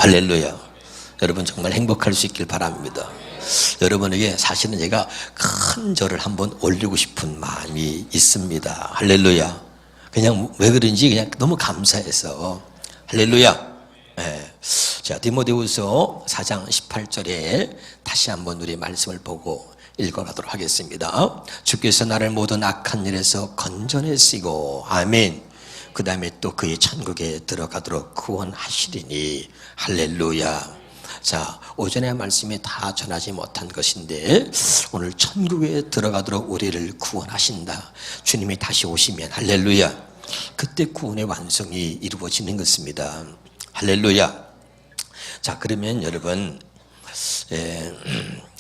할렐루야. 여러분 정말 행복할 수 있길 바랍니다. 여러분에게 사실은 제가 큰 절을 한번 올리고 싶은 마음이 있습니다. 할렐루야. 그냥 왜 그런지 그냥 너무 감사해서. 할렐루야. 네. 자, 디모데후서 4장 18절에 다시 한번 우리 말씀을 보고 읽어가도록 하겠습니다. 주께서 나를 모든 악한 일에서 건져내시고, 아멘. 그 다음에 또 그의 천국에 들어가도록 구원하시리니, 할렐루야. 자, 오전의 말씀이 다 전하지 못한 것인데 오늘 천국에 들어가도록 우리를 구원하신다. 주님이 다시 오시면, 할렐루야, 그때 구원의 완성이 이루어지는 것입니다. 할렐루야. 자, 그러면 여러분,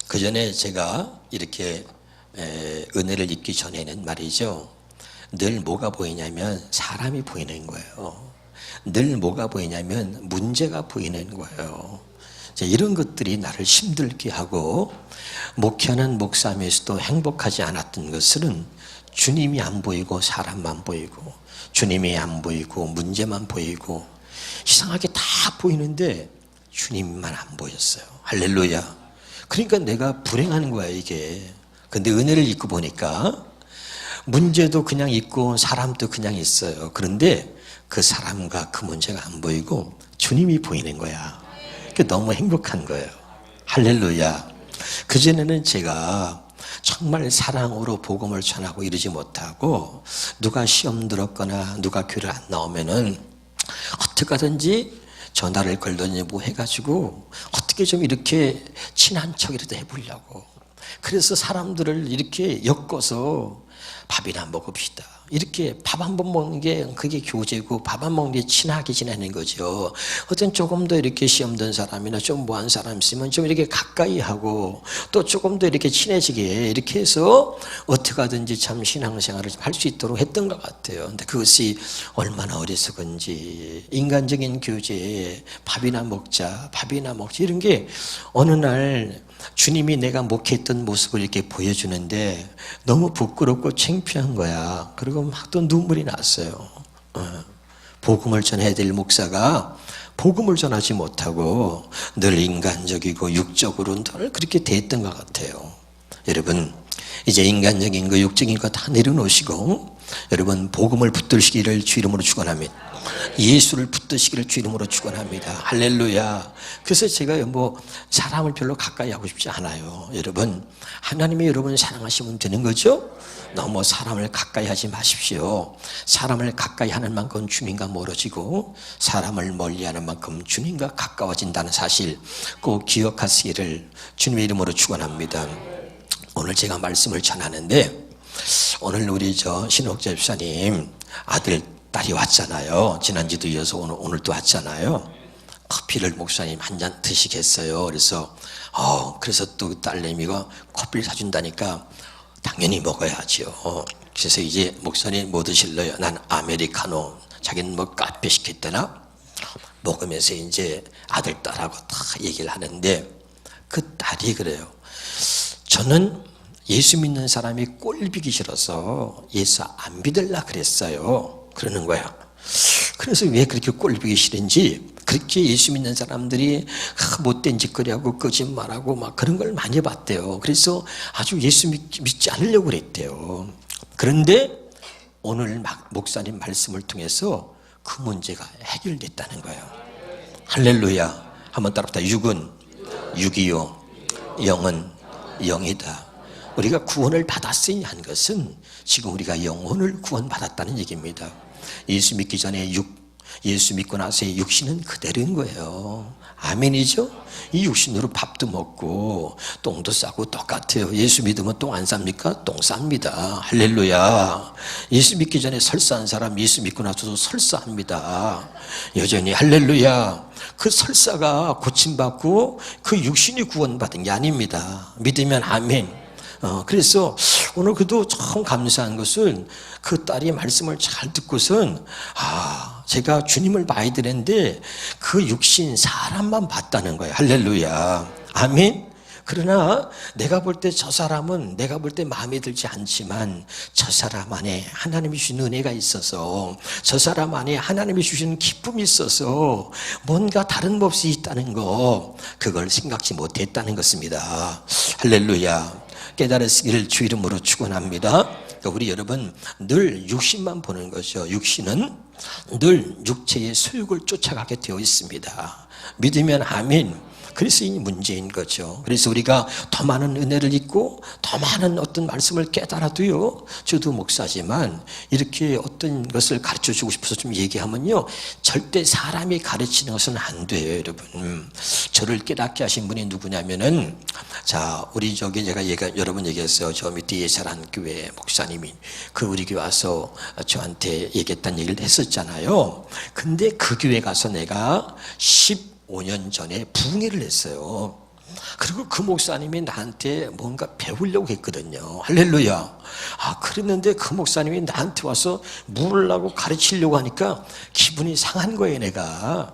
그 전에 제가 이렇게 은혜를 입기 전에는 말이죠, 늘 뭐가 보이냐면 사람이 보이는 거예요. 늘 뭐가 보이냐면 문제가 보이는 거예요. 자, 이런 것들이 나를 힘들게 하고, 목회하는 목사면서도 행복하지 않았던 것은 주님이 안 보이고 사람만 보이고, 주님이 안 보이고 문제만 보이고, 이상하게 다 보이는데 주님만 안 보였어요. 할렐루야. 그러니까 내가 불행한 거야 이게. 근데 은혜를 입고 보니까 문제도 그냥 있고 사람도 그냥 있어요. 그런데 그 사람과 그 문제가 안 보이고 주님이 보이는 거야. 너무 행복한 거예요. 할렐루야. 그전에는 제가 정말 사랑으로 복음을 전하고 이러지 못하고, 누가 시험 들었거나 누가 교회를 안 나오면은 어떻게 하든지 전화를 걸더니 뭐 해가지고 어떻게 좀 이렇게 친한 척이라도 해보려고, 그래서 사람들을 이렇게 엮어서 밥이나 먹읍시다, 이렇게 밥 한 번 먹는 게 그게 교제고, 밥 한 먹는 게 친하게 지내는 거죠. 어떤 조금 더 이렇게 시험 든 사람이나 좀 뭐한 사람 있으면 좀 이렇게 가까이 하고, 또 조금 더 이렇게 친해지게 이렇게 해서 어떻게 하든지 참 신앙생활을 할 수 있도록 했던 것 같아요. 근데 그것이 얼마나 어리석은지, 인간적인 교제, 밥이나 먹자 이런 게 어느 날 주님이 내가 목회했던 모습을 이렇게 보여주는데 너무 부끄럽고 창피한 거야. 그리고 막 또 눈물이 났어요. 복음을 전해야 될 목사가 복음을 전하지 못하고 늘 인간적이고 육적으로 늘 그렇게 됐던 것 같아요. 여러분, 이제 인간적인 거 육적인 거 다 내려놓으시고, 여러분 복음을 붙드시기를 주 이름으로 축원합니다. 예수를 붙드시기를 주 이름으로 축원합니다. 할렐루야. 그래서 제가 뭐 사람을 별로 가까이 하고 싶지 않아요. 여러분, 하나님이 여러분을 사랑하시면 되는 거죠. 너무 사람을 가까이 하지 마십시오. 사람을 가까이 하는 만큼 주님과 멀어지고, 사람을 멀리하는 만큼 주님과 가까워진다는 사실 꼭 기억하시기를 주님의 이름으로 축원합니다. 오늘 제가 말씀을 전하는데, 오늘 우리 신옥재 집사님 아들 딸이 왔잖아요. 지난주도 이어서 오늘도 왔잖아요. 커피를 목사님 한 잔 드시겠어요? 그래서 또 딸내미가 커피를 사준다니까 당연히 먹어야죠. 그래서 이제 목사님 뭐 드실래요? 난 아메리카노. 자기는 뭐 카페 시켰다나? 먹으면서 이제 아들 딸하고 다 얘기를 하는데, 그 딸이 그래요. 저는 예수 믿는 사람이 꼴보기 싫어서 예수 안 믿으려고 그랬어요. 그러는 거야. 그래서 왜 그렇게 꼴보기 싫은지, 그렇게 예수 믿는 사람들이 못된 짓거리하고 거짓말하고 막 그런 걸 많이 봤대요. 그래서 아주 예수 믿지 않으려고 그랬대요. 그런데 오늘 목사님 말씀을 통해서 그 문제가 해결됐다는 거예요. 할렐루야. 한번 따라합시다. 육은 육이요, 영은 영이다. 우리가 구원을 받았으니 한 것은 지금 우리가 영혼을 구원받았다는 얘기입니다. 예수 믿기 전에 예수 믿고 나서의 육신은 그대로인 거예요. 아멘이죠? 이 육신으로 밥도 먹고 똥도 싸고 똑같아요. 예수 믿으면 똥 안 쌉니까? 똥 쌉니다. 할렐루야. 예수 믿기 전에 설사한 사람 예수 믿고 나서도 설사합니다. 여전히. 할렐루야. 그 설사가 고침받고 그 육신이 구원받은 게 아닙니다. 믿으면 아멘. 그래서 오늘 그도 참 감사한 것은 그 딸이 말씀을 잘 듣고선 제가 주님을 봐야 되는데 그 육신 사람만 봤다는 거예요. 할렐루야. 아멘. 그러나 내가 볼 때 저 사람은 내가 볼 때 마음에 들지 않지만 저 사람 안에 하나님이 주신 은혜가 있어서 저 사람 안에 하나님이 주신 기쁨이 있어서 뭔가 다른 몹시 있다는 거, 그걸 생각지 못했다는 것입니다. 할렐루야. 깨달으시기를 주 이름으로 축원합니다. 우리 여러분 늘 육신만 보는 거죠. 육신은 늘 육체의 소욕을 쫓아가게 되어 있습니다. 믿으면 아멘. 그래서 이 문제인 거죠. 그래서 우리가 더 많은 은혜를 입고 더 많은 어떤 말씀을 깨달아도요, 저도 목사지만 이렇게 어떤 것을 가르쳐주고 싶어서 좀 얘기하면요, 절대 사람이 가르치는 것은 안 돼요. 여러분, 저를 깨닫게 하신 분이 누구냐면은, 자, 우리 저기 제가 여러 번 얘기했어요. 저 밑에 예사란 교회 목사님이 그 우리 교회 와서 저한테 얘기했다는 얘기를 했었잖아요. 근데 그 교회 가서 내가 15년 전에 부흥회를 했어요. 그리고 그 목사님이 나한테 뭔가 배우려고 했거든요. 할렐루야. 그랬는데 그 목사님이 나한테 와서 물으려고 가르치려고 하니까 기분이 상한 거예요. 내가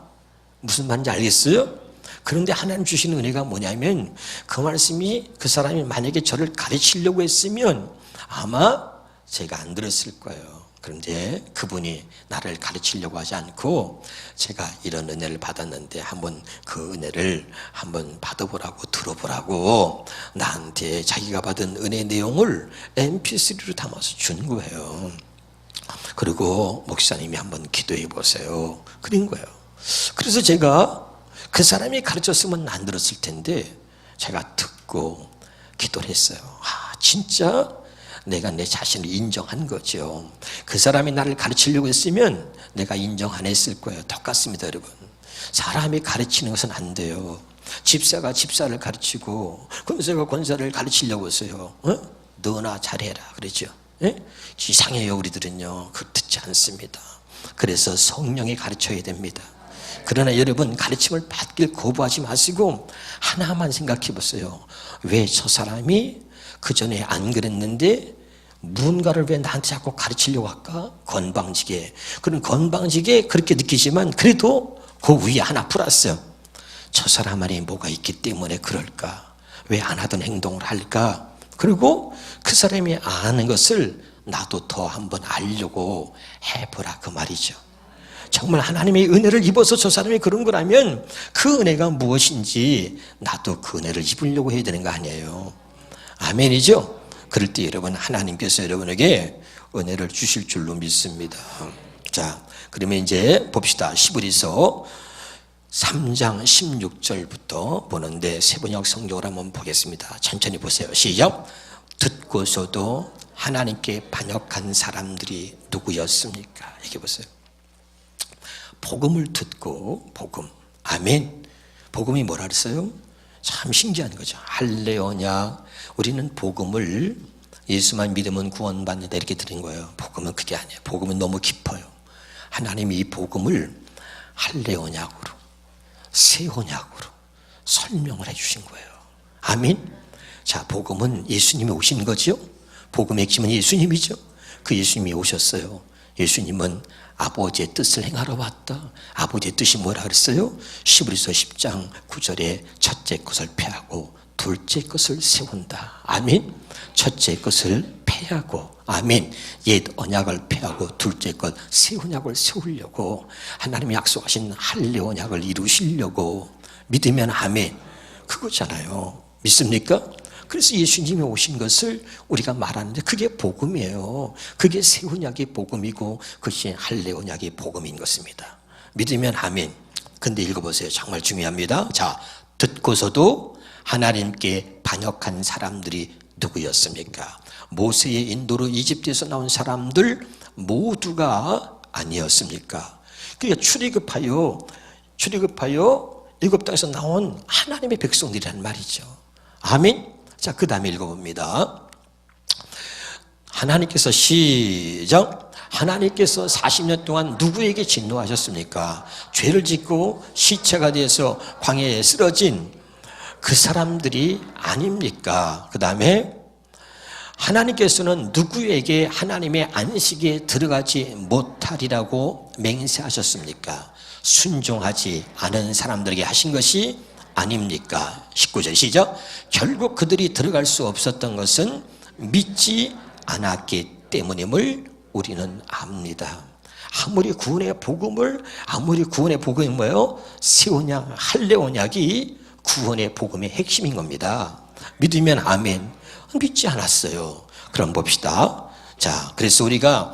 무슨 말인지 알겠어요? 그런데 하나님 주시는 은혜가 뭐냐면, 그 말씀이 그 사람이 만약에 저를 가르치려고 했으면 아마 제가 안 들었을 거예요. 그런데 그분이 나를 가르치려고 하지 않고 제가 이런 은혜를 받았는데 한번 그 은혜를 한번 받아보라고, 들어보라고 나한테 자기가 받은 은혜 내용을 mp3로 담아서 준 거예요. 그리고 목사님이 한번 기도해 보세요, 그런 거예요. 그래서 제가 그 사람이 가르쳤으면 안 들었을 텐데 제가 듣고 기도를 했어요. 진짜 내가 내 자신을 인정한 거죠. 그 사람이 나를 가르치려고 했으면 내가 인정 안 했을 거예요. 똑같습니다, 여러분. 사람이 가르치는 것은 안 돼요. 집사가 집사를 가르치고 권사가 권사를 가르치려고 했어요. 너나 잘해라 그러죠. 이상해요. 우리들은요, 그 듣지 않습니다. 그래서 성령이 가르쳐야 됩니다. 그러나 여러분, 가르침을 받길 거부하지 마시고 하나만 생각해 보세요. 왜 저 사람이 그 전에 안 그랬는데 무언가를 왜 나한테 자꾸 가르치려고 할까? 건방지게. 그런 건방지게 그렇게 느끼지만 그래도 그 위에 하나 플러스, 저 사람 안에 뭐가 있기 때문에 그럴까? 왜 안 하던 행동을 할까? 그리고 그 사람이 아는 것을 나도 더 한번 알려고 해보라, 그 말이죠. 정말 하나님의 은혜를 입어서 저 사람이 그런 거라면 그 은혜가 무엇인지 나도 그 은혜를 입으려고 해야 되는 거 아니에요. 아멘이죠? 그럴 때 여러분, 하나님께서 여러분에게 은혜를 주실 줄로 믿습니다. 자, 그러면 이제 봅시다. 히브리서 3장 16절부터 보는데 세번역 성경을 한번 보겠습니다. 천천히 보세요. 시작. 듣고서도 하나님께 반역한 사람들이 누구였습니까? 얘기해 보세요. 복음을 듣고, 복음, 아멘. 복음이 뭐라 그랬어요? 참 신기한 거죠. 할례오냐, 우리는 복음을 예수만 믿으면 구원받는다 이렇게 들은 거예요. 복음은 그게 아니에요. 복음은 너무 깊어요. 하나님이 이 복음을 할례오냐고로, 새 언약으로 설명을 해주신 거예요. 아멘. 자, 복음은 예수님이 오신 거죠. 복음의 핵심은 예수님이죠. 그 예수님이 오셨어요. 예수님은 아버지의 뜻을 행하러 왔다. 아버지의 뜻이 뭐라 그랬어요? 히브리서 10장 9절에 첫째 것을 패하고 둘째 것을 세운다. 아멘. 첫째 것을 패하고, 아멘, 옛 언약을 패하고 둘째 것 새 언약을 세우려고, 하나님이 약속하신 할례 언약을 이루시려고. 믿으면 아멘, 그거잖아요. 믿습니까? 그래서 예수님이 오신 것을 우리가 말하는데 그게 복음이에요. 그게 새 언약의 복음이고 그것이 할례 언약의 복음인 것입니다. 믿으면 아멘. 근데 읽어보세요. 정말 중요합니다. 자, 듣고서도 하나님께 반역한 사람들이 누구였습니까? 모세의 인도로 이집트에서 나온 사람들 모두가 아니었습니까? 그러니까 출애굽하여 애굽 땅에서 나온 하나님의 백성들이란 말이죠. 아멘. 자, 그 다음에 읽어봅니다. 하나님께서 시작. 하나님께서 40년 동안 누구에게 진노하셨습니까? 죄를 짓고 시체가 되어서 광야에 쓰러진 그 사람들이 아닙니까? 그 다음에 하나님께서는 누구에게 하나님의 안식에 들어가지 못하리라고 맹세하셨습니까? 순종하지 않은 사람들에게 하신 것이 아닙니까? 19절 시작. 결국 그들이 들어갈 수 없었던 것은 믿지 않았기 때문임을 우리는 압니다. 아무리 구원의 복음이 뭐예요? 새 언약, 할례 언약이 구원의 복음의 핵심인 겁니다. 믿으면 아멘. 믿지 않았어요. 그럼 봅시다. 자, 그래서 우리가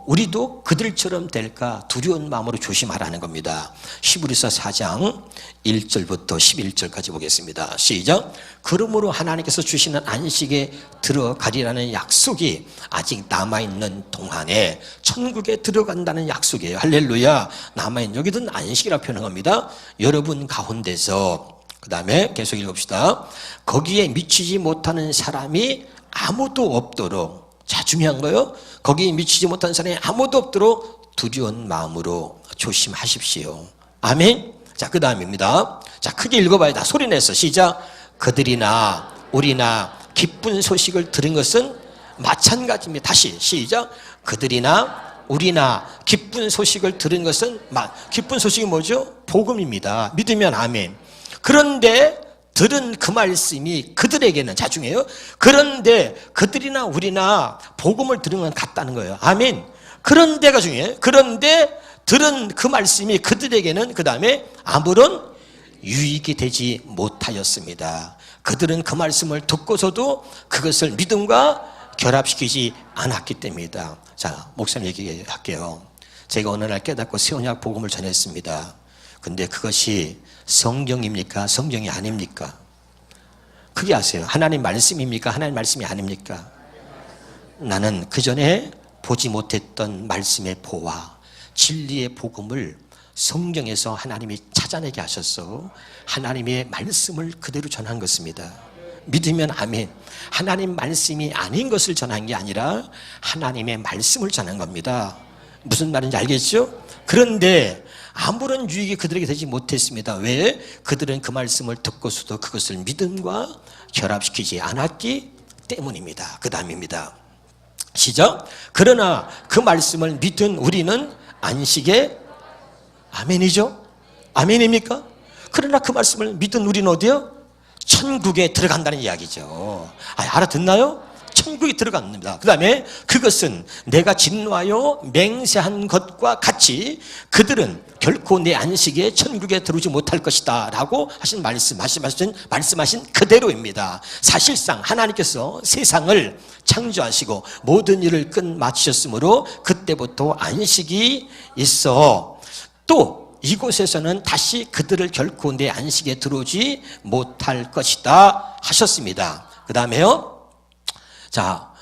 우리도 그들처럼 될까 두려운 마음으로 조심하라는 겁니다. 히브리서 4장 1절부터 11절까지 보겠습니다. 시작. 그러므로 하나님께서 주시는 안식에 들어가리라는 약속이 아직 남아있는 동안에 천국에 들어간다는 약속이에요. 할렐루야. 남아있는, 여기든 안식이라고 표현한 겁니다. 여러분 가운데서, 그 다음에 계속 읽읍시다. 거기에 미치지 못하는 사람이 아무도 없도록, 자, 중요한 거요. 거기에 미치지 못한 사람이 아무도 없도록 두려운 마음으로 조심하십시오. 아멘. 자, 그 다음입니다. 자, 크게 읽어봐야 다 소리 내서 시작. 그들이나 우리나 기쁜 소식을 들은 것은 마찬가지입니다. 다시 시작. 그들이나 우리나 기쁜 소식을 들은 것은 기쁜 소식이 뭐죠? 복음입니다. 믿으면 아멘. 그런데 들은 그 말씀이 그들에게는, 자중해요. 그런데 그들이나 우리나 복음을 들은 건 같다는 거예요. 아멘. 그런데가 중요해요. 그런데 들은 그 말씀이 그들에게는 그 다음에 아무런 유익이 되지 못하였습니다. 그들은 그 말씀을 듣고서도 그것을 믿음과 결합시키지 않았기 때문이다. 자, 목사님 얘기할게요. 제가 어느 날 깨닫고 새 언약 복음을 전했습니다. 근데 그것이 성경입니까? 성경이 아닙니까? 그게 아세요. 하나님 말씀입니까? 하나님 말씀이 아닙니까? 나는 그 전에 보지 못했던 말씀의 보화, 진리의 복음을 성경에서 하나님이 찾아내게 하셨어. 하나님의 말씀을 그대로 전한 것입니다. 믿으면 아멘. 하나님 말씀이 아닌 것을 전한 게 아니라 하나님의 말씀을 전한 겁니다. 무슨 말인지 알겠죠? 그런데 아무런 유익이 그들에게 되지 못했습니다. 왜? 그들은 그 말씀을 듣고서도 그것을 믿음과 결합시키지 않았기 때문입니다. 그 다음입니다. 시작. 그러나 그 말씀을 믿은 우리는 안식에, 아멘이죠? 아멘입니까? 그러나 그 말씀을 믿은 우리는 어디요? 천국에 들어간다는 이야기죠. 알아듣나요? 천국에 들어갑니다. 그 다음에 그것은 내가 진노하여 맹세한 것과 같이 그들은 결코 내 안식에 천국에 들어오지 못할 것이다 라고 하신 말씀하신 그대로입니다. 사실상 하나님께서 세상을 창조하시고 모든 일을 끝마치셨으므로 그때부터 안식이 있어 또 이곳에서는 다시 그들을 결코 내 안식에 들어오지 못할 것이다 하셨습니다. 그 다음에요. 자,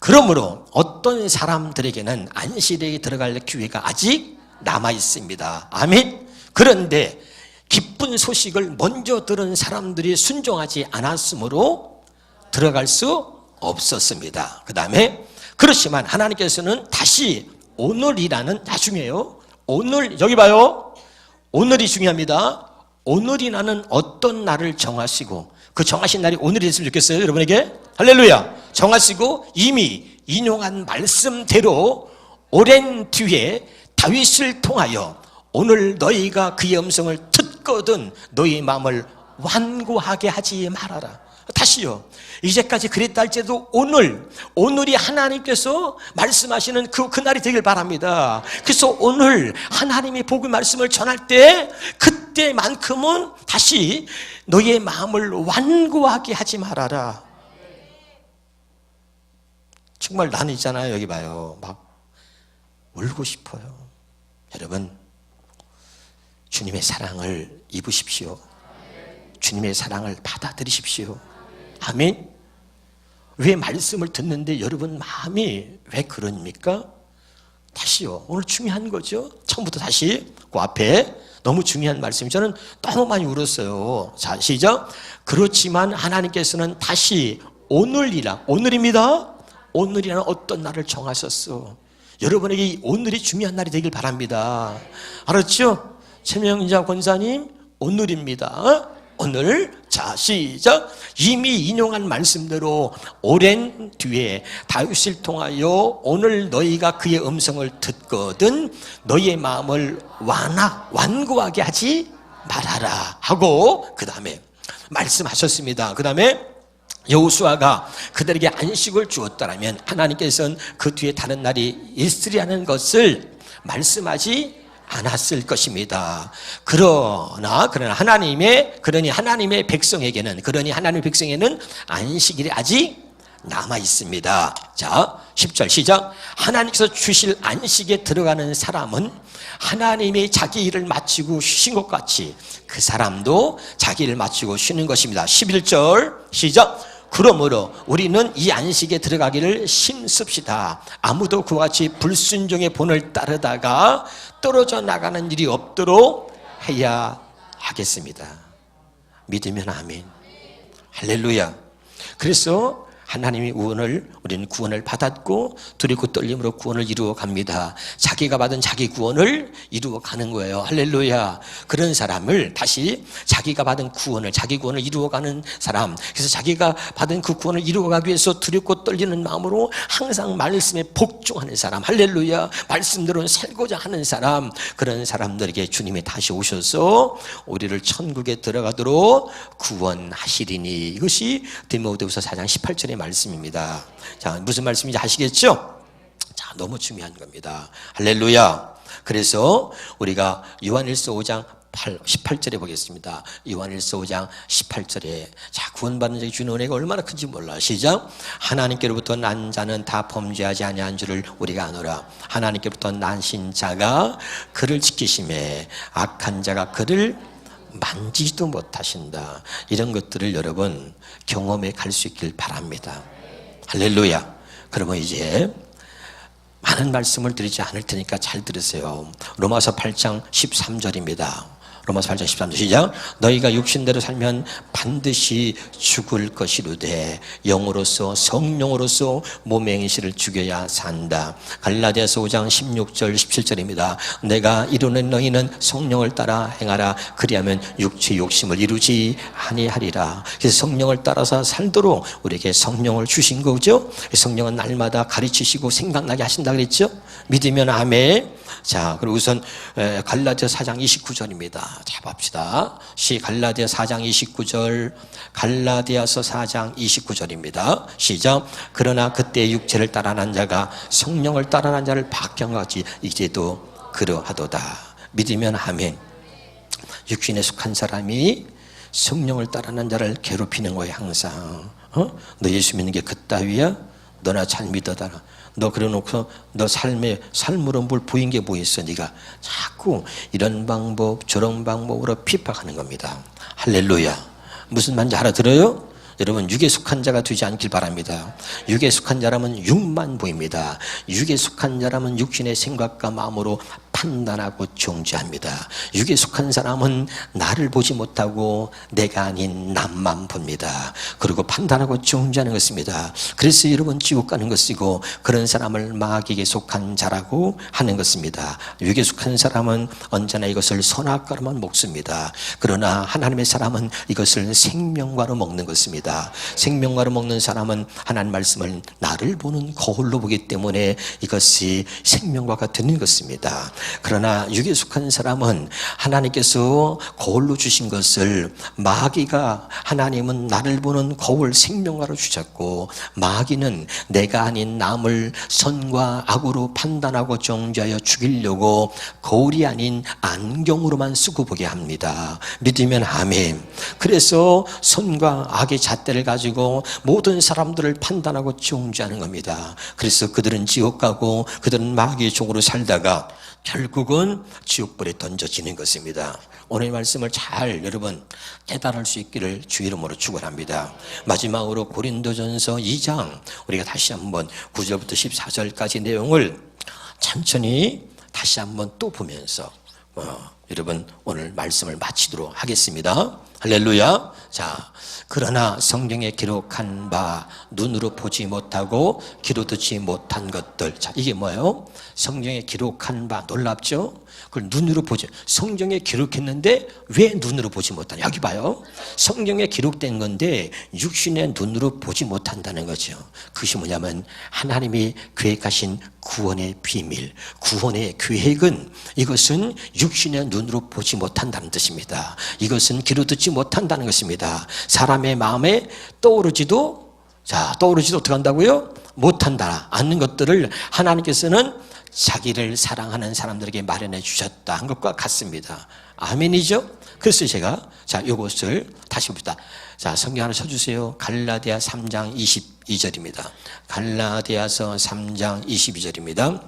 그러므로 어떤 사람들에게는 안식에 들어갈 기회가 아직 남아 있습니다. 아멘. 그런데 기쁜 소식을 먼저 들은 사람들이 순종하지 않았으므로 들어갈 수 없었습니다. 그 다음에 그렇지만 하나님께서는 다시 오늘이라는, 나중에요. 오늘, 여기 봐요. 오늘이 중요합니다. 오늘이라는 어떤 날을 정하시고, 그 정하신 날이 오늘이 됐으면 좋겠어요, 여러분에게. 할렐루야. 정하시고 이미 인용한 말씀대로 오랜 뒤에 다윗을 통하여 오늘 너희가 그의 음성을 듣거든 너희 마음을 완고하게 하지 말아라. 다시요. 이제까지 그랬다 할지라도 오늘이 하나님께서 말씀하시는 그날이 되길 바랍니다. 그래서 오늘 하나님의 복음 말씀을 전할 때 그때만큼은 다시 너희의 마음을 완고하게 하지 말아라. 정말 나는 있잖아요. 여기 봐요. 막 울고 싶어요. 여러분, 주님의 사랑을 입으십시오. 주님의 사랑을 받아들이십시오. 아멘. 왜 말씀을 듣는데 여러분 마음이 왜 그럽니까? 다시요. 오늘 중요한 거죠. 처음부터 다시 그 앞에 너무 중요한 말씀. 저는 너무 많이 울었어요. 자, 시작. 그렇지만 하나님께서는 다시 오늘입니다. 오늘이라는 어떤 날을 정하셨어. 여러분에게 이 오늘이 중요한 날이 되길 바랍니다. 알았죠? 최명자 권사님, 오늘입니다. 오늘. 자, 시작. 이미 인용한 말씀대로 오랜 뒤에 다윗을 통하여 오늘 너희가 그의 음성을 듣거든 너희의 마음을 완고하게 하지 말하라 하고 그 다음에 말씀하셨습니다. 그 다음에 여호수아가 그들에게 안식을 주었더라면 하나님께서는 그 뒤에 다른 날이 있으리라는 것을 말씀하지 않았을 것입니다. 그러니 하나님의 백성에게는 안식일이 아직 남아 있습니다. 자, 10절 시작. 하나님께서 주실 안식에 들어가는 사람은 하나님이 자기 일을 마치고 쉬신 것 같이 그 사람도 자기 일을 마치고 쉬는 것입니다. 11절 시작. 그러므로 우리는 이 안식에 들어가기를 힘씁시다. 아무도 그와 같이 불순종의 본을 따르다가 떨어져 나가는 일이 없도록 해야 하겠습니다. 믿으면 아멘. 할렐루야. 그래서 하나님이 우리는 구원을 받았고 두렵고 떨림으로 구원을 이루어 갑니다. 자기가 받은 자기 구원을 이루어 가는 거예요. 할렐루야. 그런 사람을 다시 자기가 받은 자기 구원을 이루어 가는 사람, 그래서 자기가 받은 그 구원을 이루어 가기 위해서 두렵고 떨리는 마음으로 항상 말씀에 복종하는 사람, 할렐루야. 말씀대로 살고자 하는 사람, 그런 사람들에게 주님이 다시 오셔서 우리를 천국에 들어가도록 구원하시리니, 이것이 디모데후서 4장 18절의 말씀입니다. 자, 무슨 말씀인지 아시겠죠? 자, 너무 중요한 겁니다. 할렐루야. 그래서 우리가 요한일서 5장 18절에 보겠습니다. 요한일서 5장 18절에 자, 구원받는 자에게 주는 은혜가 얼마나 큰지 몰라. 시작. 하나님께로부터 난 자는 다 범죄하지 아니한 줄을 우리가 아노라. 하나님께로부터 나신 자가 그를 지키심에 악한 자가 그를 만지지도 못하신다. 이런 것들을 여러분 경험해 갈 수 있길 바랍니다. 할렐루야. 그러면 이제 많은 말씀을 드리지 않을 테니까 잘 들으세요. 로마서 8장 13절입니다. 로마서 8장 13절 시작. 너희가 육신대로 살면 반드시 죽을 것이로되 영으로서 성령으로서 몸의 행실을 죽여야 산다. 갈라디아서 5장 16절 17절입니다. 내가 이루는 너희는 성령을 따라 행하라. 그리하면 육체의 욕심을 이루지 아니하리라. 그래서 성령을 따라서 살도록 우리에게 성령을 주신 거죠. 성령은 날마다 가르치시고 생각나게 하신다 그랬죠. 믿으면 아멘. 자, 그리고 우선 갈라디아 4장 29절입니다. 자, 봅시다. 갈라디아 4장 29절, 갈라디아서 4장 29절입니다. 시작. 그러나 그때 육체를 따라 난 자가 성령을 따라 난 자를 박경같이 이제도 그러하도다. 믿으면 아멘. 육신에 속한 사람이 성령을 따라 난 자를 괴롭히는 거예요. 항상. 너 예수 믿는 게 그따위야? 너나 잘 믿어달라. 너 그래놓고 너 삶으로 뭘 보인 게 뭐 있어? 네가 자꾸 이런 방법 저런 방법으로 핍박하는 겁니다. 할렐루야. 무슨 말인지 알아들어요? 여러분, 육에 속한 자가 되지 않길 바랍니다. 육에 속한 자라면 육만 보입니다. 육에 속한 자라면 육신의 생각과 마음으로 판단하고 정죄합니다. 육에 속한 사람은 나를 보지 못하고 내가 아닌 남만 봅니다. 그리고 판단하고 정죄하는 것입니다. 그래서 여러분 지옥 가는 것이고, 그런 사람을 마귀에게 속한 자라고 하는 것입니다. 육에 속한 사람은 언제나 이것을 선악과로만 먹습니다. 그러나 하나님의 사람은 이것을 생명과로 먹는 것입니다. 생명과로 먹는 사람은 하나님 말씀을 나를 보는 거울로 보기 때문에 이것이 생명과가 되는 것입니다. 그러나 육에 속한 사람은 하나님께서 거울로 주신 것을 마귀가, 하나님은 나를 보는 거울 생명과로 주셨고, 마귀는 내가 아닌 남을 선과 악으로 판단하고 정죄하여 죽이려고 거울이 아닌 안경으로만 쓰고 보게 합니다. 믿으면 아멘. 그래서 선과 악의 잣대를 가지고 모든 사람들을 판단하고 정죄하는 겁니다. 그래서 그들은 지옥 가고 그들은 마귀의 종으로 살다가 결국은 지옥불에 던져지는 것입니다. 오늘 말씀을 잘 여러분 깨달을 수 있기를 주 이름으로 축원합니다. 마지막으로 고린도전서 2장 우리가 다시 한번 9절부터 14절까지 내용을 천천히 다시 한번 또 보면서 여러분 오늘 말씀을 마치도록 하겠습니다. 할렐루야. 자, 그러나 성경에 기록한 바 눈으로 보지 못하고 귀로 듣지 못한 것들. 자, 이게 뭐예요? 성경에 기록한 바, 놀랍죠? 그걸 눈으로 보지. 성경에 기록했는데 왜 눈으로 보지 못하냐? 여기 봐요. 성경에 기록된 건데 육신의 눈으로 보지 못한다는 거죠. 그것이 뭐냐면 하나님이 계획하신 구원의 비밀, 구원의 계획은, 이것은 육신의 눈으로 보지 못한다는 뜻입니다. 이것은 귀로 듣지 못한다는 것입니다. 사람의 마음에 떠오르지도 어떻게 한다고요? 못한다. 않는 것들을 하나님께서는 자기를 사랑하는 사람들에게 마련해 주셨다 한 것과 같습니다. 아멘이죠? 그래서 제가 이것을 다시 봅시다. 성경 하나 쳐주세요. 갈라디아 3장 22절입니다. 갈라디아서 3장 22절입니다.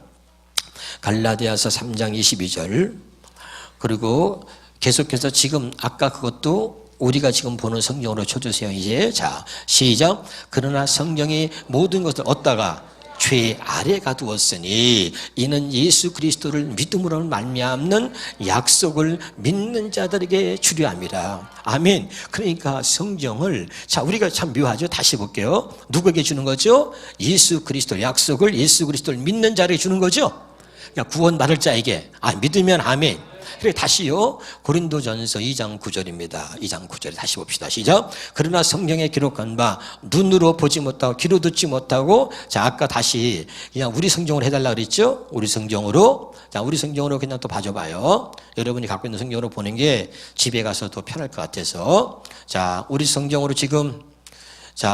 갈라디아서 3장 22절. 그리고 계속해서 지금 아까 그것도 우리가 지금 보는 성경으로 쳐주세요. 이제 시작. 그러나 성경이 모든 것을 얻다가 죄 아래 가두었으니 이는 예수 그리스도를 믿음으로 말미암는 약속을 믿는 자들에게 주려 함이라. 아멘. 그러니까 성경을 우리가 참 묘하죠. 다시 볼게요. 누구에게 주는 거죠? 예수 그리스도 약속을 예수 그리스도를 믿는 자에게 주는 거죠. 그러니까 구원 받을 자에게 믿으면 아멘. 그래 다시요. 고린도전서 2장 9절입니다. 2장 9절에 다시 봅시다. 시작. 그러나 성경에 기록한 바 눈으로 보지 못하고 귀로 듣지 못하고 아까 다시 그냥 우리 성경으로 해달라 그랬죠. 우리 성경으로 우리 성경으로 그냥 또 봐줘봐요. 여러분이 갖고 있는 성경으로 보는 게 집에 가서 더 편할 것 같아서 우리 성경으로 지금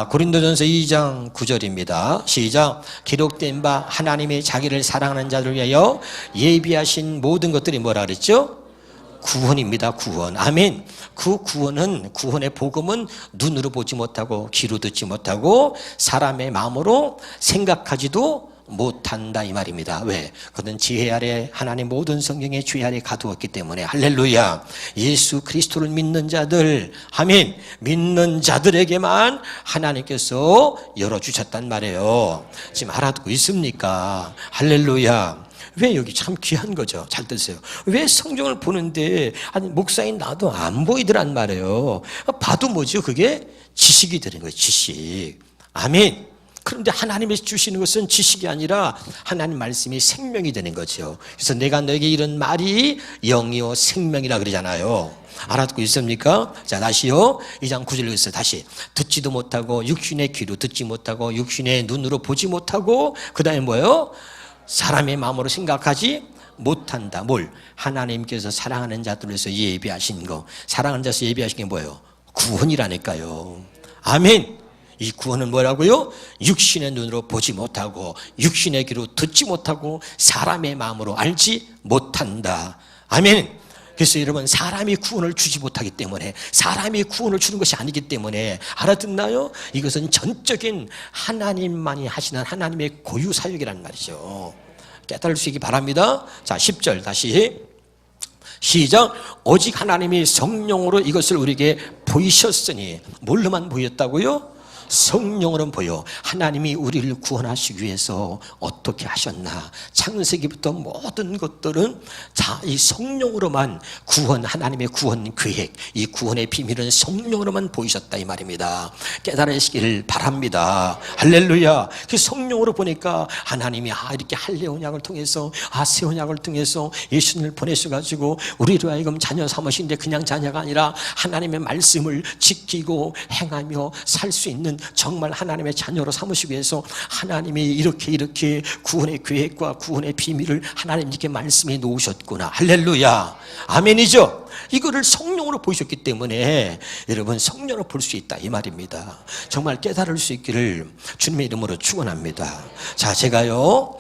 고린도전서 2장 9절입니다. 시작. 기록된 바 하나님이 자기를 사랑하는 자들을 위하여 예비하신 모든 것들이 뭐라 그랬죠? 구원입니다. 구원. 아멘. 그 구원의 복음은 눈으로 보지 못하고 귀로 듣지 못하고 사람의 마음으로 생각하지도 못한다 이 말입니다. 왜? 그는 지혜 아래 하나님 모든 성경에 지혜 아래 가두었기 때문에. 할렐루야. 예수 그리스도를 믿는 자들, 아멘, 믿는 자들에게만 하나님께서 열어주셨단 말이에요. 지금 알아듣고 있습니까? 할렐루야. 왜 여기 참 귀한 거죠. 잘 들으세요. 왜 성경을 보는데 목사인 나도 안 보이더란 말이에요. 봐도 뭐죠? 그게 지식이 되는 거예요. 지식. 아멘. 그런데 하나님이 주시는 것은 지식이 아니라 하나님 말씀이 생명이 되는 거죠. 그래서 내가 너에게 이런 말이 영이요 생명이라 그러잖아요. 알아듣고 있습니까? 다시요. 2장 9절 읽으세요. 다시. 듣지도 못하고 육신의 귀로 듣지 못하고 육신의 눈으로 보지 못하고 그 다음에 뭐예요? 사람의 마음으로 생각하지 못한다. 뭘? 하나님께서 사랑하는 자들에서 예비하신 거. 사랑하는 자에서 예비하신 게 뭐예요? 구원이라니까요. 아멘. 이 구원은 뭐라고요? 육신의 눈으로 보지 못하고 육신의 귀로 듣지 못하고 사람의 마음으로 알지 못한다. 아멘. 그래서 여러분 사람이 구원을 주지 못하기 때문에 사람이 구원을 주는 것이 아니기 때문에 알아듣나요? 이것은 전적인 하나님만이 하시는 하나님의 고유 사역이라는 말이죠. 깨달을 수 있기 바랍니다. 10절 다시 시작. 오직 하나님이 성령으로 이것을 우리에게 보이셨으니 뭘로만 보였다고요? 성령으로는 보여. 하나님이 우리를 구원하시기 위해서 어떻게 하셨나. 창세기부터 모든 것들은 이 성령으로만 하나님의 구원 계획, 이 구원의 비밀은 성령으로만 보이셨다 이 말입니다. 깨달으시기를 바랍니다. 할렐루야. 그 성령으로 보니까 하나님이 이렇게 할례 언약을 통해서 새 언약을 통해서 예수님을 보내셔가지고 우리로 하여금 자녀 삼으신데 그냥 자녀가 아니라 하나님의 말씀을 지키고 행하며 살 수 있는 정말 하나님의 자녀로 삼으시기 위해서 하나님이 이렇게 구원의 계획과 구원의 비밀을 하나님께 말씀해 놓으셨구나. 할렐루야. 아멘이죠. 이거를 성령으로 보이셨기 때문에 여러분 성령으로 볼 수 있다 이 말입니다. 정말 깨달을 수 있기를 주님의 이름으로 축원합니다. 제가요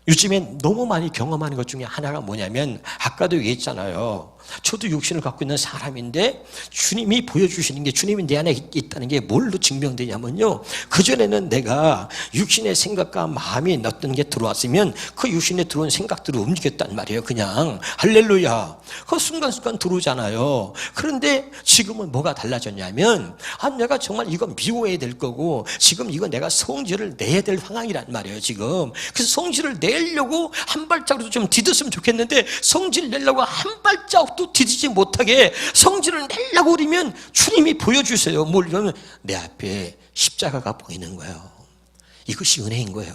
요즘에 너무 많이 경험하는 것 중에 하나가 뭐냐면 아까도 얘기했잖아요. 저도 육신을 갖고 있는 사람인데 주님이 보여주시는 게 주님이 내 안에 있다는 게 뭘로 증명되냐면요. 그전에는 내가 육신의 생각과 마음이 어떤 게 들어왔으면 그 육신에 들어온 생각들을 움직였단 말이에요. 그냥 할렐루야. 그 순간순간 들어오잖아요. 그런데 지금은 뭐가 달라졌냐면 내가 정말 이거 미워해야 될 거고 지금 이거 내가 성질을 내야 될 상황이란 말이에요. 지금. 그래서 성질을 내려고 한 발짝으로 좀 디뎠으면 좋겠는데 성질 내려고 한 발짝도 디디지 못하게 성질을 내려고 그러면 주님이 보여주세요. 뭐냐면 내 앞에 십자가가 보이는 거예요. 이것이 은혜인 거예요.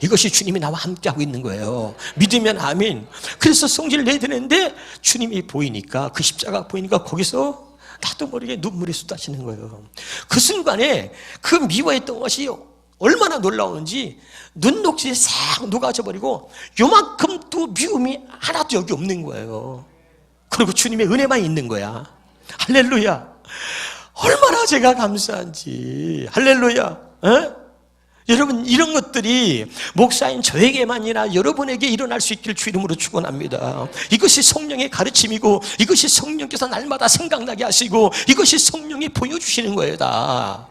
이것이 주님이 나와 함께하고 있는 거예요. 믿으면 아멘. 그래서 성질을 내야 되는데 주님이 보이니까 그 십자가가 보이니까 거기서 나도 모르게 눈물이 쏟아지는 거예요. 그 순간에 그 미워했던 것이 얼마나 놀라운지 눈녹듯이 싹 녹아져 버리고 요만큼 또 미움이 하나도 여기 없는 거예요. 그리고 주님의 은혜만 있는 거야. 할렐루야. 얼마나 제가 감사한지. 할렐루야. 여러분, 이런 것들이 목사인 저에게만이나 여러분에게 일어날 수 있길 주 이름으로 축원합니다. 이것이 성령의 가르침이고, 이것이 성령께서 날마다 생각나게 하시고, 이것이 성령이 보여주시는 거예요, 다.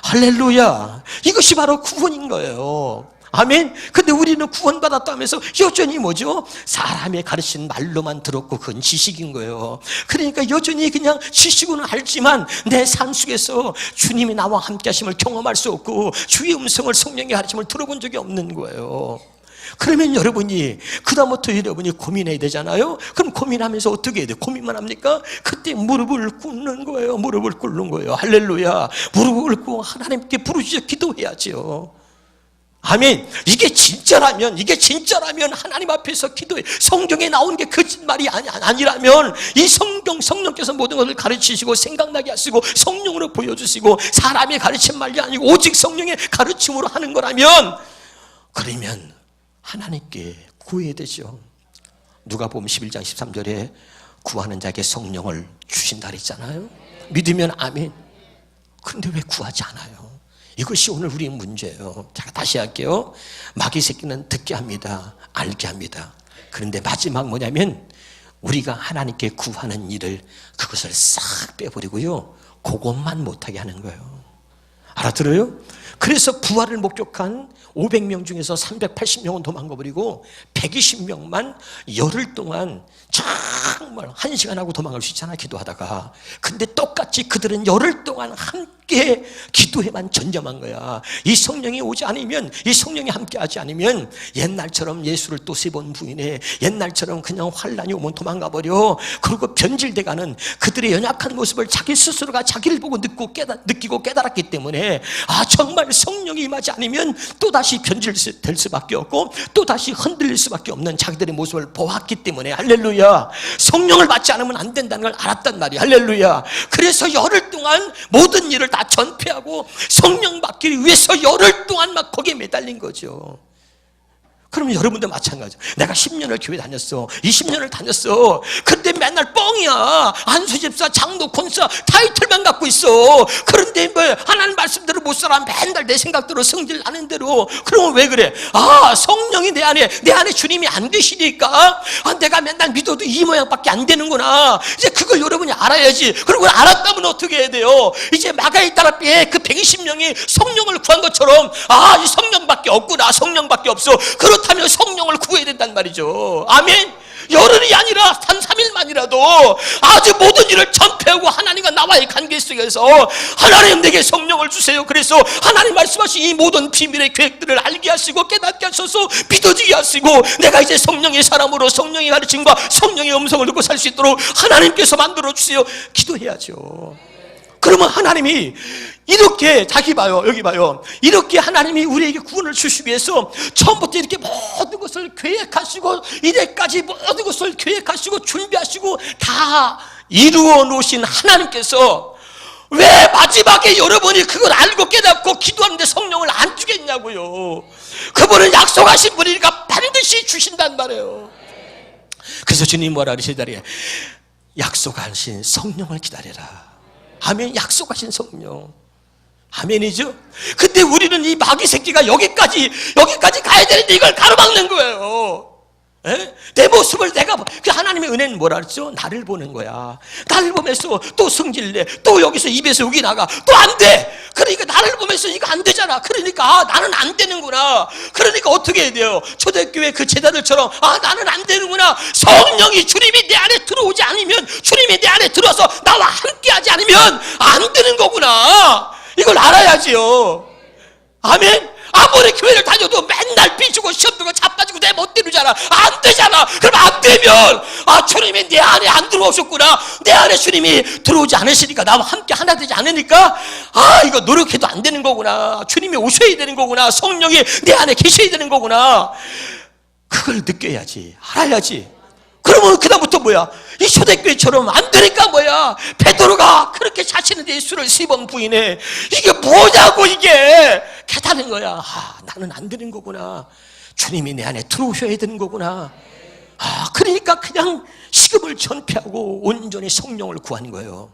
할렐루야. 이것이 바로 구원인 거예요. 아멘. 근데 우리는 구원받았다 하면서 여전히 뭐죠? 사람의 가르친 말로만 들었고 그건 지식인 거예요. 그러니까 여전히 그냥 지식으로는 알지만 내 삶 속에서 주님이 나와 함께 하심을 경험할 수 없고 주의 음성을, 성령의 가르침을 들어본 적이 없는 거예요. 그러면 여러분이 그다음부터 여러분이 고민해야 되잖아요. 그럼 고민하면서 어떻게 해야 돼요? 고민만 합니까? 그때 무릎을 꿇는 거예요. 무릎을 꿇는 거예요. 할렐루야. 무릎을 꿇고 하나님께 부르짖어 기도해야죠. 아멘. 이게 진짜라면 하나님 앞에서 기도해. 성경에 나온 게 거짓말이 아니라면 이 성령께서 모든 것을 가르치시고 생각나게 하시고 성령으로 보여주시고 사람의 가르침 말이 아니고 오직 성령의 가르침으로 하는 거라면, 그러면 하나님께 구해야 되죠. 누가복음 11장 13절에 구하는 자에게 성령을 주신다 그랬잖아요. 믿으면 아멘. 그런데 왜 구하지 않아요? 이것이 오늘 우리의 문제예요. 자, 다시 할게요. 마귀 새끼는 듣게 합니다. 알게 합니다. 그런데 마지막 뭐냐면 우리가 하나님께 구하는 일을, 그것을 싹 빼버리고요, 그것만 못하게 하는 거예요. 알아들어요? 그래서 부활을 목격한 500명 중에서 380명은 도망가버리고 120명만 열흘 동안 정말 1시간하고 도망갈 수 있잖아, 기도하다가. 근데 똑같이 그들은 열흘 동안 함께 기도에만 전념한 거야. 이 성령이 오지 않으면, 이 성령이 함께 하지 않으면 옛날처럼 예수를 또 3번 부인해, 옛날처럼 그냥 환란이 오면 도망가버려. 그리고 변질돼가는 그들의 연약한 모습을 자기 스스로가 자기를 보고 느끼고 깨달았기 때문에, 아, 정말 성령이 임하지 않으면 또다시 변질될 수밖에 없고 또다시 흔들릴 수밖에 없는 자기들의 모습을 보았기 때문에, 할렐루야, 성령을 받지 않으면 안 된다는 걸 알았단 말이야. 할렐루야. 그래서 열흘 동안 모든 일을 다 전폐하고 성령 받기 위해서 열흘 동안 막 거기에 매달린 거죠. 그러면 여러분도 마찬가지죠. 내가 10년을 교회 다녔어, 20년을 다녔어. 근데 맨날 뻥이야. 안수집사, 장로, 권사 타이틀만 갖고 있어. 그런데 뭐 하나님 말씀대로 못 살아. 맨날 내 생각대로 성질 나는 대로. 그러면 왜 그래? 아, 성령이 내 안에 주님이 안 계시니까, 아, 내가 맨날 믿어도 이 모양밖에 안 되는구나. 이제 그걸 여러분이 알아야지. 그리고 알았다면 어떻게 해야 돼요? 이제 마가의 딸 앞에 그 120명이 성령을 구한 것처럼, 아, 이 성령밖에 없구나, 성령밖에 없어. 그렇다면 성령을 구해야 된단 말이죠. 아멘. 열흘이 아니라 3일만이라도 아주 모든 일을 전폐하고 하나님과 나와의 관계 속에서 하나님 내게 성령을 주세요. 그래서 하나님 말씀하신 이 모든 비밀의 계획들을 알게 하시고 깨닫게 하셔서 믿어지게 하시고, 내가 이제 성령의 사람으로 성령의 가르침과 성령의 음성을 듣고 살 수 있도록 하나님께서 만들어 주세요. 기도해야죠. 그러면 하나님이 이렇게, 자기 봐요, 여기 봐요. 이렇게 하나님이 우리에게 구원을 주시기 위해서 처음부터 이렇게 모든 것을 계획하시고, 이래까지 모든 것을 계획하시고 준비하시고 다 이루어 놓으신 하나님께서 왜 마지막에 여러분이 그걸 알고 깨닫고 기도하는데 성령을 안 주겠냐고요. 그분은 약속하신 분이니까 반드시 주신단 말이에요. 그래서 주님 뭐라 그러시더래? 약속하신 성령을 기다려라. 아멘. 약속하신 성령. 아멘이죠? 근데 우리는 이 마귀 새끼가 여기까지 가야 되는데 이걸 가로막는 거예요. 에? 내 모습을 내가, 그 하나님의 은혜는 뭐라 그랬죠? 나를 보는 거야. 나를 보면서 또 성질내, 또 여기서 입에서 여기 나가, 또 안 돼. 그러니까 나를 보면서 이거 안 되잖아. 그러니까 나는 안 되는구나. 그러니까 어떻게 해야 돼요? 초대교회 그 제자들처럼, 아, 나는 안 되는구나. 성령이, 주님이 내 안에 들어오지 않으면, 주님이 내 안에 들어와서 나와 함께 하지 않으면 안 되는 거구나. 이걸 알아야지요. 아멘. 아무리 교회를 다녀도 맨날 삐지고 시험 들고 자빠지고 내 멋대로잖아. 안 되잖아. 그럼 안 되면, 아, 주님이 내 안에 안 들어오셨구나. 내 안에 주님이 들어오지 않으시니까, 나와 함께 하나 되지 않으니까, 아, 이거 노력해도 안 되는 거구나. 주님이 오셔야 되는 거구나. 성령이 내 안에 계셔야 되는 거구나. 그걸 느껴야지. 알아야지. 그러면 그다음부터 뭐야? 이 초대교회처럼 안 되니까 뭐야? 베드로가 그렇게 자신의 예수를 3번 부인해. 이게 뭐냐고, 이게. 깨달은 거야. 아, 나는 안 되는 거구나. 주님이 내 안에 들어오셔야 되는 거구나. 그러니까 그냥 식음을 전폐하고 온전히 성령을 구한 거예요.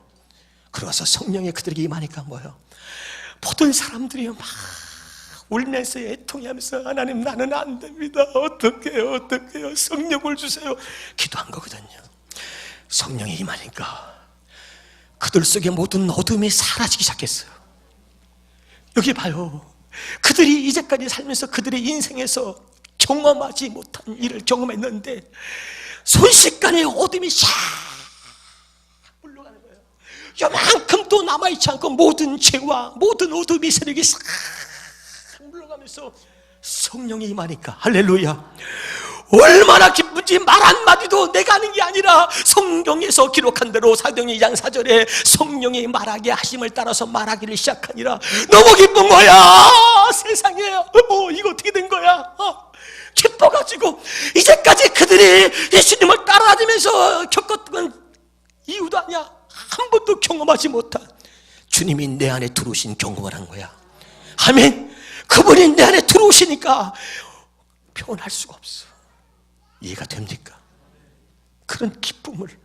그러면서 성령이 그들에게 임하니까 뭐예요? 모든 사람들이 막 울면서 애통하면서 하나님 나는 안 됩니다. 어떡해요 성령을 주세요 기도한 거거든요. 성령이 임하니까 그들 속에 모든 어둠이 사라지기 시작했어요. 여기 봐요. 그들이 이제까지 살면서 그들의 인생에서 경험하지 못한 일을 경험했는데 순식간에 어둠이 샥 물러가는 거예요. 요만큼도 남아있지 않고 모든 죄와 모든 어둠이 세력이 싹 물러가면서 성령이 임하니까 할렐루야, 얼마나 기쁜지 말 한마디도 내가 하는 게 아니라 성경에서 기록한 대로 사도행전 2장 4절에 성령이 말하게 하심을 따라서 말하기를 시작하니라. 너무 기쁜 거야. 세상에 이거 어떻게 된 거야. 기뻐가지고 이제까지 그들이 예수님을 따라다니면서 겪었던 이유도 아니야. 한 번도 경험하지 못한 주님이 내 안에 들어오신 경험을 한 거야. 아멘. 그분이 내 안에 들어오시니까 표현할 수가 없어. 이해가 됩니까? 그런 기쁨을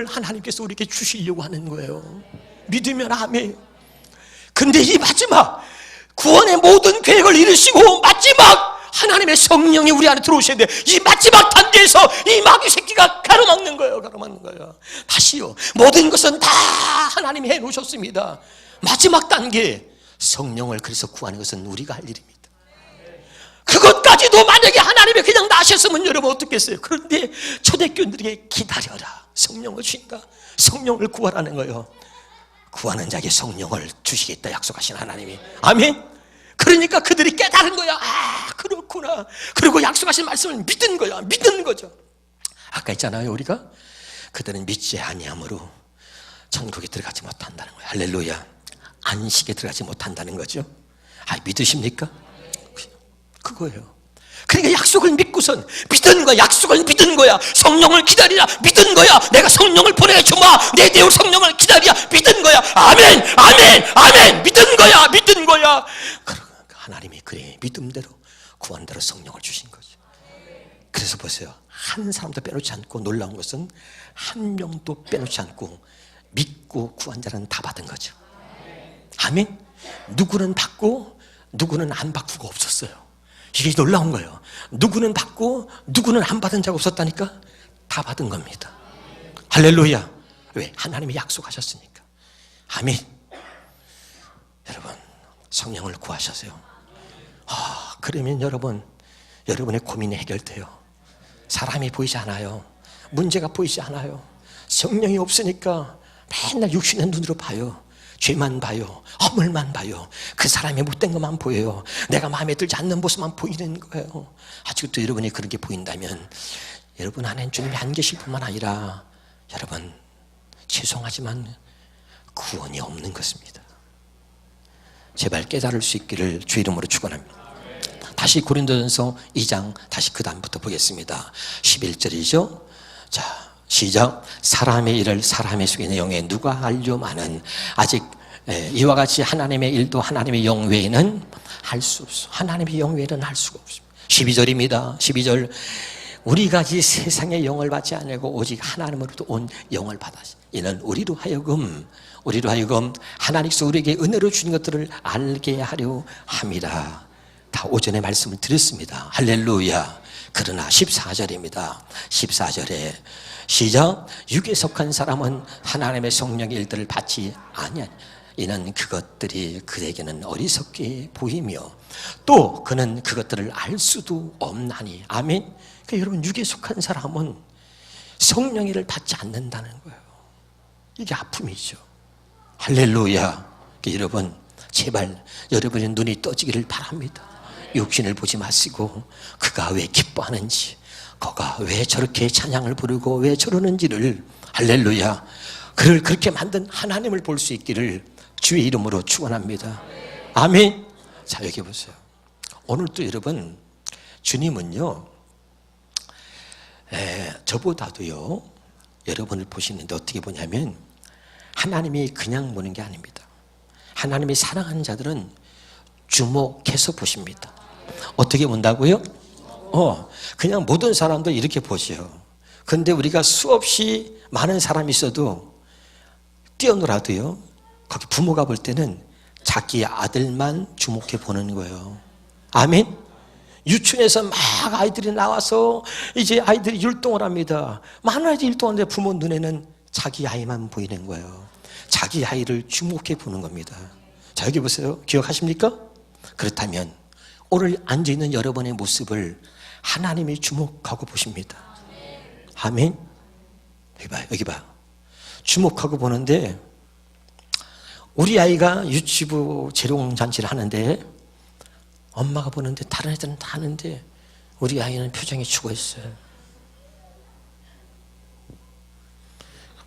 하나님께서 우리에게 주시려고 하는 거예요. 믿으면 아멘. 근데 이 마지막 구원의 모든 계획을 이루시고 마지막 하나님의 성령이 우리 안에 들어오셔야 돼. 이 마지막 단계에서 이 마귀 새끼가 가로막는 거예요. 다시요, 모든 것은 다 하나님이 해놓으셨습니다. 마지막 단계 성령을 그래서 구하는 것은 우리가 할 일입니다. 그것까지도 만약에 하나님이 그냥 나셨으면 여러분 어떻겠어요? 그런데 초대교인들에게 기다려라, 성령을 주신다, 성령을 구하라는 거예요. 구하는 자에게 성령을 주시겠다 약속하신 하나님이. 아멘. 그러니까 그들이 깨달은 거야. 그렇구나. 그리고 약속하신 말씀을 믿은 거야. 믿는 거죠. 아까 있잖아요, 우리가 그들은 믿지 아니함으로 천국에 들어가지 못한다는 거야. 할렐루야. 안식에 들어가지 못한다는 거죠. 믿으십니까? 그거예요. 그러니까 약속을 믿고선 믿은 거야. 약속을 믿은 거야. 성령을 기다리라. 믿은 거야. 내가 성령을 보내주마. 내 대우 성령을 기다리라. 믿은 거야. 아멘, 아멘, 아멘. 믿은 거야. 믿은 거야. 그러니까 하나님이 그래 믿음대로 구한대로 성령을 주신 거죠. 그래서 보세요. 한 사람도 빼놓지 않고, 놀라운 것은 한 명도 빼놓지 않고 믿고 구한 자는 다 받은 거죠. 아멘. 누구는 받고 누구는 안 받고가 없었어요. 이게 놀라운 거예요. 누구는 받고 누구는 안 받은 자가 없었다니까. 다 받은 겁니다. 할렐루야. 왜? 하나님이 약속하셨으니까. 아멘. 여러분 성령을 구하셔서요. 그러면 여러분의 고민이 해결돼요. 사람이 보이지 않아요. 문제가 보이지 않아요. 성령이 없으니까 맨날 육신의 눈으로 봐요. 죄만 봐요. 허물만 봐요. 그 사람의 못된 것만 보여요. 내가 마음에 들지 않는 모습만 보이는 거예요. 아직도 여러분이 그런 게 보인다면 여러분 안엔 주님이 안 계실 뿐만 아니라 여러분 죄송하지만 구원이 없는 것입니다. 제발 깨달을 수 있기를 주 이름으로 축원합니다. 다시 고린도전서 2장 다시 그 다음부터 보겠습니다. 11절이죠. 자, 시작. 사람의 일을 사람의 속에 영에 누가 알려마는. 아직 이와 같이 하나님의 일도 하나님의 영 외에는 할 수 없어. 하나님의 영 외에는 할 수가 없습니다. 12절입니다. 12절. 우리가 이 세상의 영을 받지 않고 오직 하나님으로부터 온 영을 받았으니 이는 우리로 하여금 하나님께서 우리에게 은혜로 주신 것들을 알게 하려 함이라. 다 오전에 말씀을 드렸습니다. 할렐루야. 그러나 14절입니다. 14절에 시작. 육에 속한 사람은 하나님의 성령의 일들을 받지 아니하니 이는 그것들이 그에게는 어리석게 보이며 또 그는 그것들을 알 수도 없나니. 아멘. 그러니까 여러분 육에 속한 사람은 성령의 일을 받지 않는다는 거예요. 이게 아픔이죠. 할렐루야. 그러니까 여러분 제발 여러분의 눈이 떠지기를 바랍니다. 육신을 보지 마시고 그가 왜 기뻐하는지, 그가 왜 저렇게 찬양을 부르고 왜 저러는지를, 할렐루야, 그를 그렇게 만든 하나님을 볼 수 있기를 주의 이름으로 축원합니다. 아멘. 자, 여기 보세요. 오늘도 여러분 주님은요 저보다도요 여러분을 보시는데 어떻게 보냐면 하나님이 그냥 보는 게 아닙니다. 하나님이 사랑하는 자들은 주목해서 보십니다. 어떻게 본다고요? 그냥 모든 사람들 이렇게 보죠. 근데 우리가 수없이 많은 사람이 있어도 뛰어놀아도요, 거기 부모가 볼 때는 자기 아들만 주목해 보는 거예요. 아멘? 유치원에서 막 아이들이 나와서 이제 아이들이 율동을 합니다. 많은 아이들이 율동하는데 부모 눈에는 자기 아이만 보이는 거예요. 자기 아이를 주목해 보는 겁니다. 자, 여기 보세요. 기억하십니까? 그렇다면 오늘 앉아있는 여러분의 모습을 하나님이 주목하고 보십니다. 아멘? 여기 봐요. 여기 봐. 주목하고 보는데 우리 아이가 유치부 재롱잔치를 하는데 엄마가 보는데 다른 애들은 다 하는데 우리 아이는 표정이 죽어 있어요.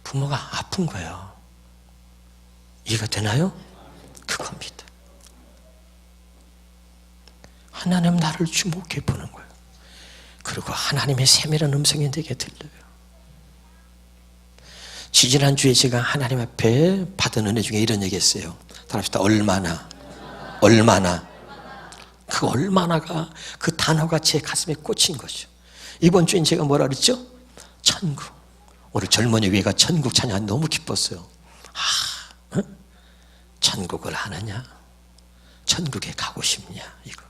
부모가 아픈 거예요. 이해가 되나요? 그겁니다. 하나님 나를 주목해 보는 거예요. 그리고 하나님의 세밀한 음성이 내게 들려요. 지지난주에 제가 하나님 앞에 받은 은혜 중에 이런 얘기 했어요. 다 합시다. 얼마나. 그 얼마나가 그 단어가 제 가슴에 꽂힌 거죠. 이번 주엔 제가 뭐라 그랬죠? 천국. 오늘 젊은이 위에가 천국 찬양 너무 기뻤어요. 천국을 하느냐? 천국에 가고 싶냐? 이거.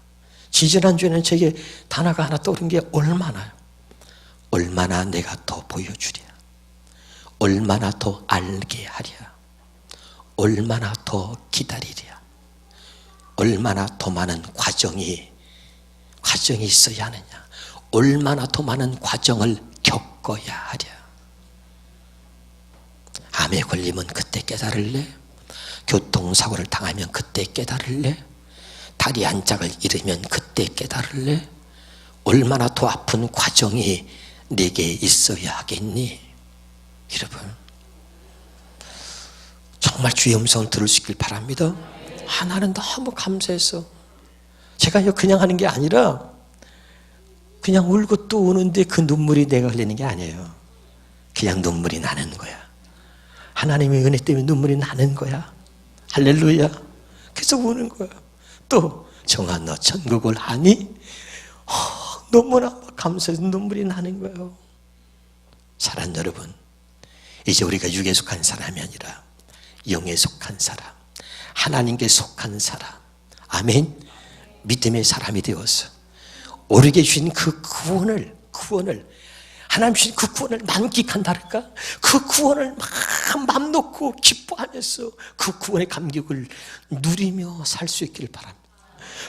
지지난주에는 제게 단어가 하나 떠오른 게 얼마나요? 얼마나 내가 더 보여주랴? 얼마나 더 알게 하랴? 얼마나 더 기다리랴? 얼마나 더 많은 과정이 있어야 하느냐? 얼마나 더 많은 과정을 겪어야 하랴? 암에 걸리면 그때 깨달을래? 교통사고를 당하면 그때 깨달을래? 다리 한 짝을 잃으면 그때 깨달을래? 얼마나 더 아픈 과정이 내게 있어야 하겠니? 여러분, 정말 주의 음성을 들을 수 있길 바랍니다. 나는 너무 감사해서 제가 그냥 하는 게 아니라 그냥 울고 또 우는데 그 눈물이 내가 흘리는 게 아니에요. 그냥 눈물이 나는 거야. 하나님의 은혜 때문에 눈물이 나는 거야. 할렐루야. 그래서 우는 거야. 또 정아 너 천국을 하니? 너무나 감사해서 눈물이 나는 거예요. 사랑하는 여러분, 이제 우리가 육에 속한 사람이 아니라 영에 속한 사람, 하나님께 속한 사람, 아멘, 믿음의 사람이 되어서 우리에게 주신 그 구원을 하나님 주신 그 구원을 만끽한다랄까? 그 구원을 맘 놓고 기뻐하면서 그 구원의 감격을 누리며 살 수 있기를 바랍니다.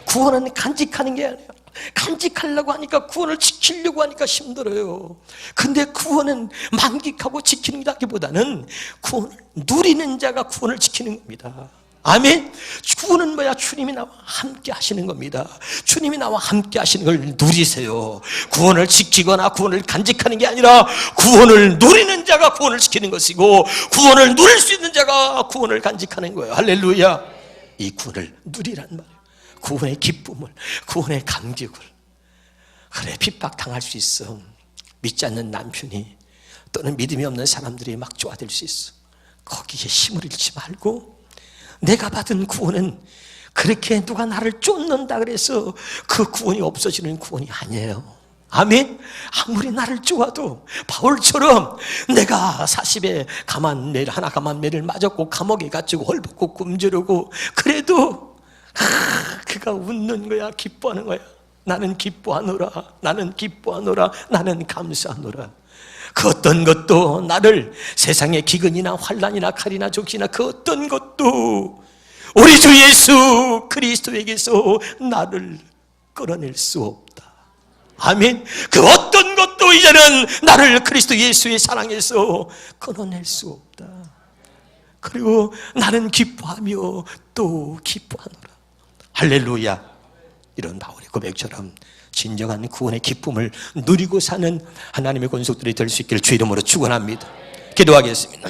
구원은 간직하는 게 아니에요. 간직하려고 하니까, 구원을 지키려고 하니까 힘들어요. 근데 구원은 만끽하고 지키는 다기보다는 구원을 누리는 자가 구원을 지키는 겁니다. 아멘. 구원은 뭐야? 주님이 나와 함께 하시는 겁니다. 주님이 나와 함께 하시는 걸 누리세요. 구원을 지키거나 구원을 간직하는 게 아니라 구원을 누리는 자가 구원을 지키는 것이고, 구원을 누릴 수 있는 자가 구원을 간직하는 거예요. 할렐루야. 이 구원을 누리란 말이에요. 구원의 기쁨을, 구원의 감격을. 그래, 핍박당할 수 있어. 믿지 않는 남편이 또는 믿음이 없는 사람들이 막 쪼아들 수 있어. 거기에 힘을 잃지 말고, 내가 받은 구원은 그렇게 누가 나를 쫓는다 그래서 그 구원이 없어지는 구원이 아니에요. 아멘. 아무리 나를 쪼아도 바울처럼 내가 40에 하나 가만매를 맞았고 감옥에 갇히고 헐벗고 굶주르고, 그래도 그가 웃는 거야. 기뻐하는 거야. 나는 기뻐하노라. 나는 기뻐하노라. 나는 감사하노라. 그 어떤 것도 나를 세상의 기근이나 환난이나 칼이나 족시나 그 어떤 것도 우리 주 예수 그리스도에게서 나를 끌어낼 수 없다. 아멘. 그 어떤 것도 이제는 나를 그리스도 예수의 사랑에서 끌어낼 수 없다. 그리고 나는 기뻐하며 또 기뻐하노라. 할렐루야. 이런 바울의 고백처럼 진정한 구원의 기쁨을 누리고 사는 하나님의 권속들이 될 수 있기를 주 이름으로 축원합니다. 기도하겠습니다.